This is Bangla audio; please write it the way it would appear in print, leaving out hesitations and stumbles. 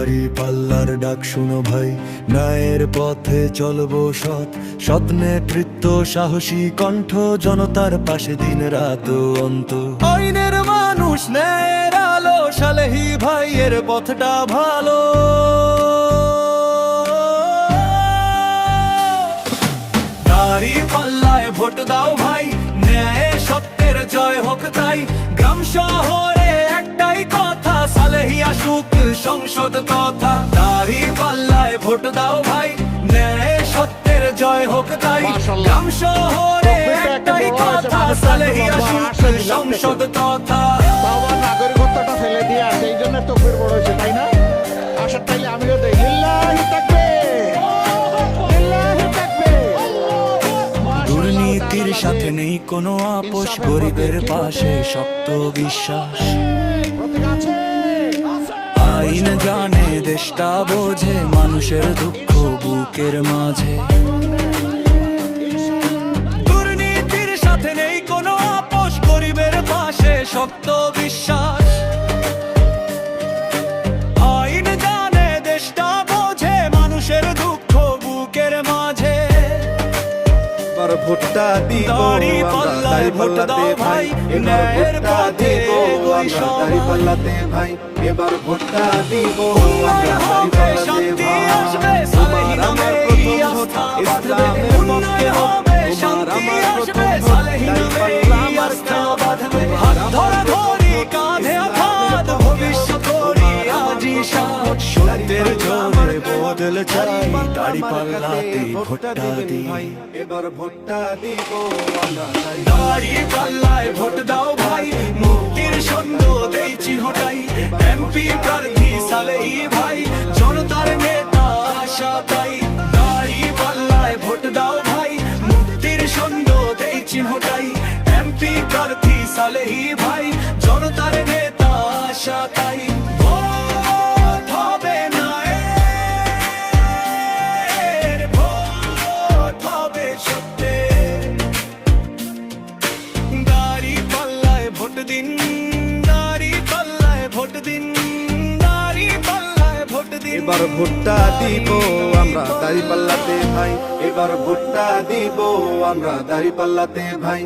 দাড়ি পাল্লার ডাক শুনো ভাই, ন্যায়ের পথে চলবো সৎ, সৎ নেতৃত্ব সাহসী কণ্ঠ, জনতার পাশে দিন রাত অন্ত। আইনের মানুষ ন্যায়ের আলো, সালেহী ভাইয়ের পথটা ভালো। দাড়ি পাল্লায় ভোট দাও ভাই, ন্যায় সত্যের জয় হোক তাই। গ্রাম শহরে একটাই কথা, সালেহী আসুক সংসদ কথা। দাড়ি পাল্লায় ভোট দাও ভাই, ন্যায় সত্যের জয় হোক তাই। গ্রাম শহরে একটাই কথা, সালেহী আসুক সংসদ কথা। বাবা নাগরিকত্বটা ফেলে দিয়ে সেই জন্য তকবীর বড় হয়েছে, তাই না? আসার তাইলে আমিও দেই লিল্লাহি তাকবীর, লিল্লাহি তাকবীর। দুর্নীতির সাথে নেই কোনো আপোষ, গরিবের পাশে শক্ত বিশ্বাস। আইন জানে দেশটা বোঝে, মানুষের দুঃখ বুকের মাঝে। দুর্নীতির সাথে নেই কোনো আপোষ, গরিবের পাশে শক্ত বিশ্বাস। আইন জানে দেশটা বোঝে, মানুষের দুঃখ বুকের মাঝে। এবার ভোটটা দিব দাড়ি পাল্লায় ভোট দাও ভাই, ন্যায়ের পথে এগোই সবাই। দাড়ি পাল্লাতে ভাই, এবার ভোটটা দিব উন্নয়ন হবে, শান্তি আসবে, সালেহী নামে এই আস্থা বাঁধবে। উন্নয়ন হবে, শান্তি আসবে, সালেহী নামে এই আস্থা বাঁধবে। হাত ধরাধরি, কাঁধে আঘাত, ভবিষ্যৎ করি আজি সাহস। সত্যের জোরে বদল চাই, দাড়ি পাল্লাতে ভোটটা দিই। এবার ভোটটা দিব আমরা। দাড়ি পাল্লায় ভোট দাও ভাই, মুক্তির ছন্দ দেইছি হটাই। এমপি প্রার্থী সালেহী ভাই, জনতার নেতা আশা তাই। দাড়ি পাল্লায় ভোট দাও ভাই, মুক্তির ছন্দ দেইছি হটাই। এমপি প্রার্থী সালেহী ভাই, জনতার নেতা আশা তাই। ভোট হবে না এর, ভোট হবে সত্যের। দাড়ি পাল্লায় ভোট দিন, দাড়ি পাল্লায় ভোট দিন, দাড়ি পাল্লায় ভোট দিন। এবার ভোটটা দিব আমরা দাড়ি পাল্লাতে ভাই, এবার ভোটটা দিব আমরা দাড়ি পাল্লাতে ভাই।